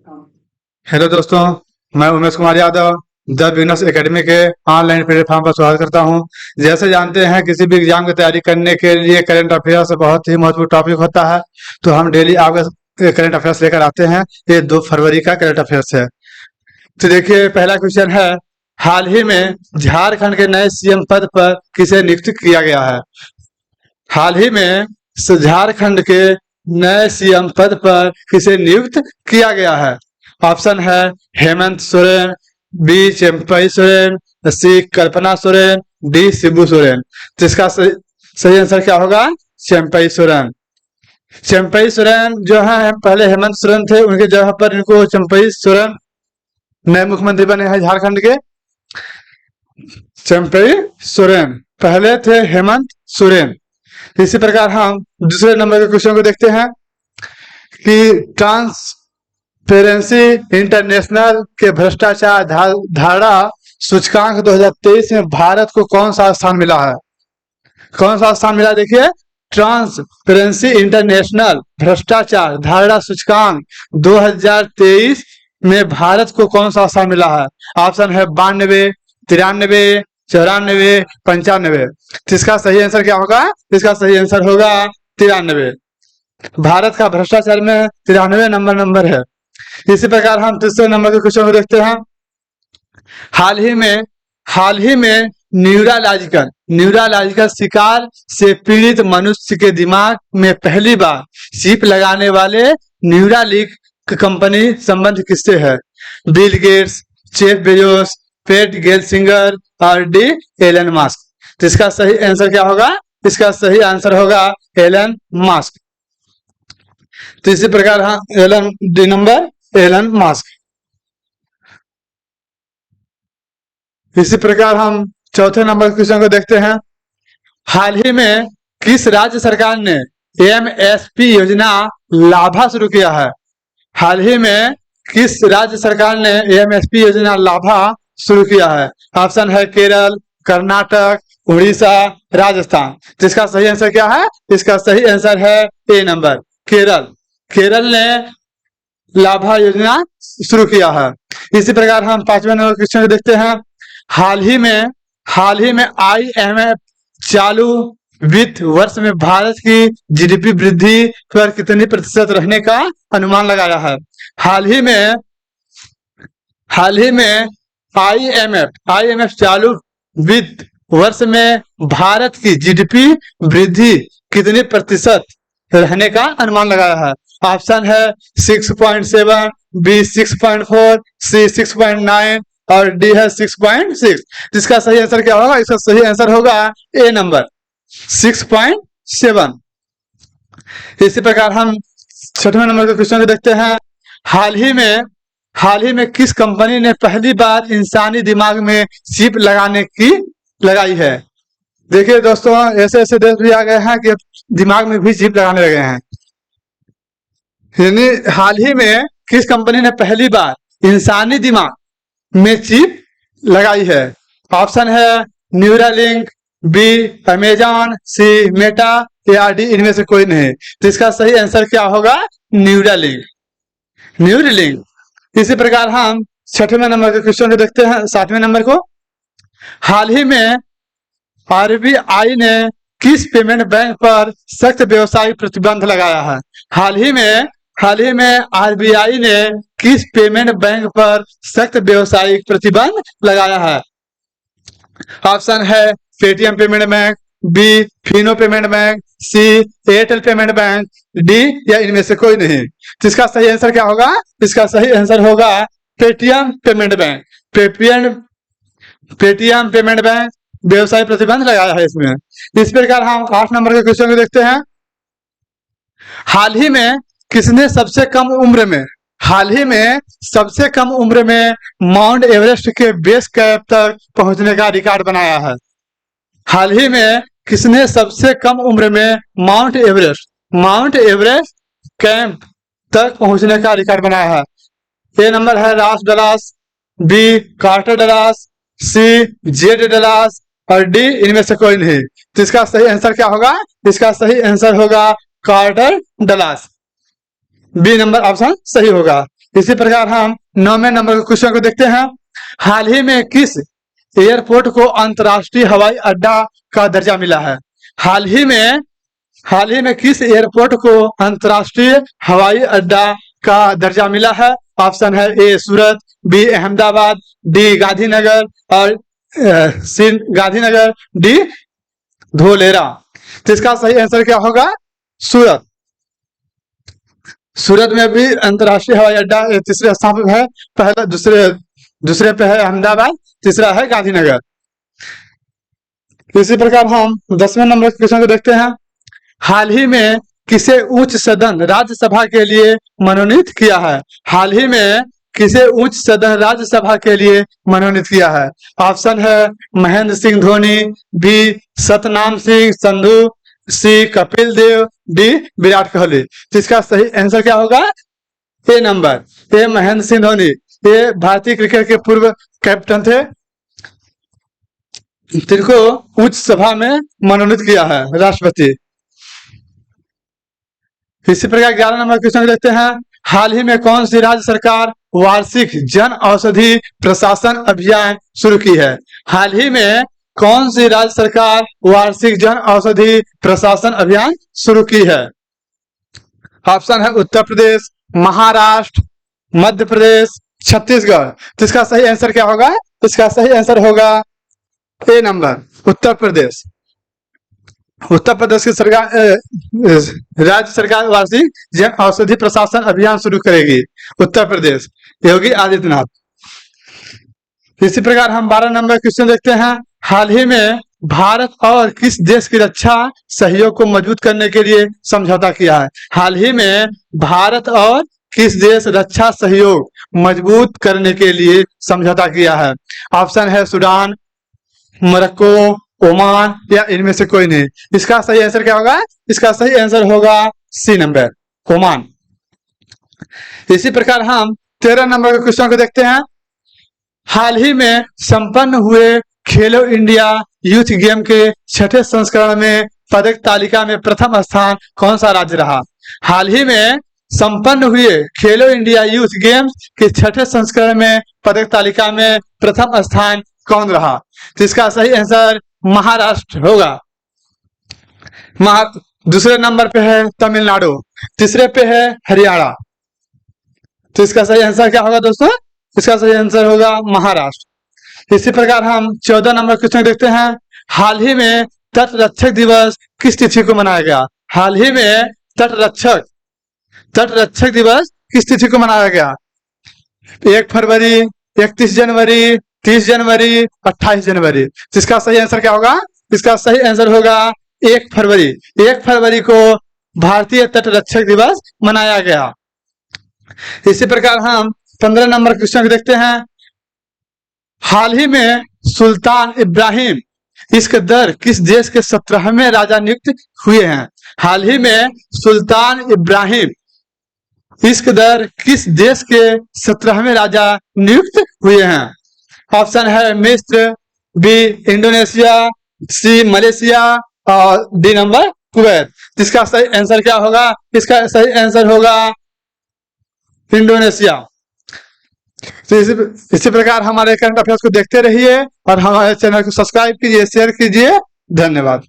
Hello दोस्तों, मैं Umesh Kumar Yadav the business academy के ऑनलाइन प्लेटफॉर्म पर स्वागत करता हूं। जैसे जानते हैं, किसी भी एग्जाम की तैयारी करने के लिए करंट अफेयर्स बहुत ही महत्वपूर्ण टॉपिक होता है। तो हम डेली आपके करंट अफेयर्स लेकर आते हैं। ये 2 फरवरी का करंट अफेयर्स है। तो देखिए, पहला क्वेश्चन है, हाल ही में झारखंड के नए सीएम पद पर किसे नियुक्त किया गया है? हाल ही में झारखंड के नए सीएम पद पर किसे नियुक्त किया गया है? ऑप्शन है हेमंत सोरेन, बी चंपई सोरेन, सी कल्पना सोरेन, डी शिबू सोरेन। तो इसका सही आंसर क्या होगा? चंपई सोरेन। चंपई सोरेन जो है, पहले हेमंत सोरेन थे, उनके जगह पर इनको चंपई सोरेन नए मुख्यमंत्री बने हैं झारखंड के। चंपई सोरेन पहले थे हेमंत सोरेन। इसी प्रकार हम दूसरे नंबर के क्वेश्चन को देखते हैं कि ट्रांसपेरेंसी इंटरनेशनल के भ्रष्टाचार धारा सूचकांक 2023 में भारत को कौन सा स्थान मिला है? कौन सा स्थान मिला? देखिए, ट्रांसपेरेंसी इंटरनेशनल भ्रष्टाचार धारा सूचकांक 2023 में भारत को कौन सा स्थान मिला है? ऑप्शन है 92, 93, 94, 95। इसका सही आंसर क्या होगा? इसका सही आंसर होगा 93। भारत का भ्रष्टाचार में 93 नंबर है। इसी प्रकार हम तीसरे नंबर के क्वेश्चन को देखते हैं। हाल ही में न्यूरोलॉजिकल शिकार से पीड़ित मनुष्य के दिमाग में पहली बार चिप लगाने वाले न्यूरालिंक कंपनी संबंध किससे है? बिल गेट्स, जेफ बेजोस, पेट गेल्सिंगर और डी एलन मास्क। तो इसका सही आंसर क्या होगा? इसका सही आंसर होगा एलन मास्क। तो इसी प्रकार हाँ, डी नंबर एलन मास्क। इसी प्रकार हम चौथे नंबर क्वेश्चन को देखते हैं। हाल ही में किस राज्य सरकार ने एमएसपी योजना लाभा शुरू किया है? हाल ही में किस राज्य सरकार ने एमएसपी योजना लाभा शुरू किया है? ऑप्शन है केरल, कर्नाटक, उड़ीसा, राजस्थान। तो इसका सही आंसर क्या है? इसका सही आंसर है ए नंबर, केरल। केरल ने लाभा योजना शुरू किया है। इसी प्रकार हम पांचवें नंबर क्वेश्चन को देखते हैं। हाल ही में आईएमएफ चालू वित्त वर्ष में भारत की जीडीपी वृद्धि पर कितनी प्रतिशत रहने का अनुमान लगाया है? हाल ही में आईएमएफ चालू वित्त वर्ष में भारत की जीडीपी वृद्धि कितनी प्रतिशत रहने का अनुमान लगाया है? ऑप्शन है 6.7, बी 6.4, सी 6.9 और डी है 6.6। जिसका सही आंसर क्या होगा? इसका सही आंसर होगा ए नंबर, 6.7। इसी प्रकार हम छठवें नंबर के क्वेश्चन को देखते हैं। हाल ही में किस कंपनी ने पहली बार इंसानी दिमाग में चिप लगाई है? देखिए दोस्तों, ऐसे ऐसे देश भी आ गए हैं कि दिमाग में भी चिप लगाने लगे हैं। यानी हाल ही में किस कंपनी ने पहली बार इंसानी दिमाग में चिप लगाई है? ऑप्शन है न्यूरालिंक, बी अमेजॉन, सी मेटा या डी इनमें से कोई नहीं। तो इसका सही आंसर क्या होगा? न्यूरालिंक। इसी प्रकार हम छठवें नंबर के क्वेश्चन को देखते हैं, सातवें नंबर को। हाल ही में आरबीआई ने किस पेमेंट बैंक पर सख्त व्यवसायिक प्रतिबंध लगाया है? हाल ही में आरबीआई ने किस पेमेंट बैंक पर सख्त व्यवसायिक प्रतिबंध लगाया है? ऑप्शन है Paytm payment bank, B Fino payment bank, C Airtel payment bank, D या इनमें से कोई नहीं। तो इसका सही आंसर क्या होगा? इसका सही आंसर होगा Paytm payment bank. Paytm payment bank व्यवसाय प्रतिबंध लगाया है इसमें। इस प्रकार हम 8 नंबर के क्वेश्चन को देखते हैं। हाल ही में किसने सबसे कम उम्र में माउंट एवरेस्ट के बेस कैंप तक पहुंचने का रिकॉर्ड बनाया है? हाल ही में किसने सबसे कम उम्र में माउंट एवरेस्ट कैंप तक पहुंचने का रिकॉर्ड बनाया है? ए नंबर है Ross Dallas, B Carter Dallas, C Z Dallas और डी इनमें से कोई नहीं। तो इसका सही आंसर क्या होगा? इसका सही आंसर होगा Carter Dallas. B number option सही होगा। इसी प्रकार हम 9वें नंबर के क्वेश्चन को देखते हैं। हाल ही में किस एयरपोर्ट को अंतर्राष्ट्रीय हवाई अड्डा का दर्जा मिला है? हाल ही में किस एयरपोर्ट को अंतर्राष्ट्रीय हवाई अड्डा का दर्जा मिला है? ऑप्शन है ए सूरत, बी अहमदाबाद, डी गांधीनगर और सी गांधीनगर, डी धोलेरा। तो इसका सही आंसर क्या होगा? सूरत। सूरत में भी अंतर्राष्ट्रीय हवाई अड्डा तीसरे स्थान पर है। पहला दूसरे पे है अहमदाबाद, तीसरा है गांधीनगर। इसी प्रकार हम 10वें नंबर क्वेश्चन को देखते हैं। हाल ही में किसे उच्च सदन राज्यसभा के लिए मनोनीत किया है? हाल ही में किसे उच्च सदन राज्यसभा के लिए मनोनीत किया है? ऑप्शन है महेंद्र सिंह धोनी, बी सतनाम सिंह संधू, सी कपिल देव, डी विराट कोहली। तो इसका सही आंसर क्या होगा? ए नंबर, ए महेंद्र सिंह धोनी। ये भारतीय क्रिकेट के पूर्व कैप्टन थे, जिनको उच्च सभा में मनोनीत किया है राष्ट्रपति। इसी प्रकार 11 नंबर क्वेश्चन देखते हैं। हाल ही में कौन सी राज्य सरकार वार्षिक जन औषधि प्रशासन अभियान शुरू की है? हाल ही में कौन सी राज्य सरकार वार्षिक जन औषधि प्रशासन अभियान शुरू की है? ऑप्शन है उत्तर प्रदेश, महाराष्ट्र, मध्य प्रदेश, छत्तीसगढ़। तो इसका सही आंसर क्या होगा? इसका सही आंसर होगा ए नंबर, उत्तर प्रदेश। उत्तर प्रदेश की सरकार राज्य सरकार वार्षिक जन औषधि प्रशासन अभियान शुरू करेगी, उत्तर प्रदेश, योगी आदित्यनाथ। इसी प्रकार हम 12 नंबर क्वेश्चन देखते हैं। हाल ही में भारत और किस देश की रक्षा सहयोग को मजबूत करने के लिए समझौता किया है? हाल ही में भारत और किस देश रक्षा सहयोग मजबूत करने के लिए समझौता किया है? ऑप्शन है सूडान, मोरक्को, ओमान या इनमें से कोई नहीं। इसका सही आंसर क्या होगा? इसका सही आंसर होगा सी नंबर, ओमान। इसी प्रकार हम 13 नंबर के क्वेश्चन को देखते हैं। हाल ही में संपन्न हुए खेलो इंडिया यूथ गेम के 6ठे संस्करण में पदक तालिका में प्रथम स्थान कौन सा राज्य रहा? हाल ही में संपन्न हुए खेलो इंडिया यूथ गेम्स के 6ठे संस्करण में पदक तालिका में प्रथम स्थान कौन रहा? तो इसका सही आंसर महाराष्ट्र होगा। दूसरे नंबर पे है तमिलनाडु, तीसरे पे है हरियाणा। तो इसका सही आंसर क्या होगा दोस्तों? इसका सही आंसर होगा महाराष्ट्र। इसी प्रकार हम 14 नंबर क्वेश्चन देखते हैं। हाल ही में तटरक्षक दिवस किस तिथि को मनाया गया? हाल ही में तटरक्षक दिवस किस तिथि को मनाया गया? 1 फरवरी, 31 जनवरी, 30 जनवरी, 28 जनवरी। इसका सही आंसर क्या होगा? इसका सही आंसर होगा 1 फरवरी। 1 फरवरी को भारतीय तटरक्षक दिवस मनाया गया। इसी प्रकार हम 15 नंबर क्वेश्चन देखते हैं। हाल ही में सुल्तान इब्राहिम इस्कदर किस देश के 17वें राजा नियुक्त हुए हैं? हाल ही में सुल्तान इब्राहिम इस्कदर किस देश के 17वें राजा नियुक्त हुए हैं? ऑप्शन है मिस्र, बी इंडोनेशिया, सी मलेशिया और डी नंबर कुवैत। इसका सही आंसर क्या होगा? इसका सही आंसर होगा इंडोनेशिया। तो इसी प्रकार हमारे करंट अफेयर्स को देखते रहिए और हमारे चैनल को सब्सक्राइब कीजिए, शेयर कीजिए। धन्यवाद।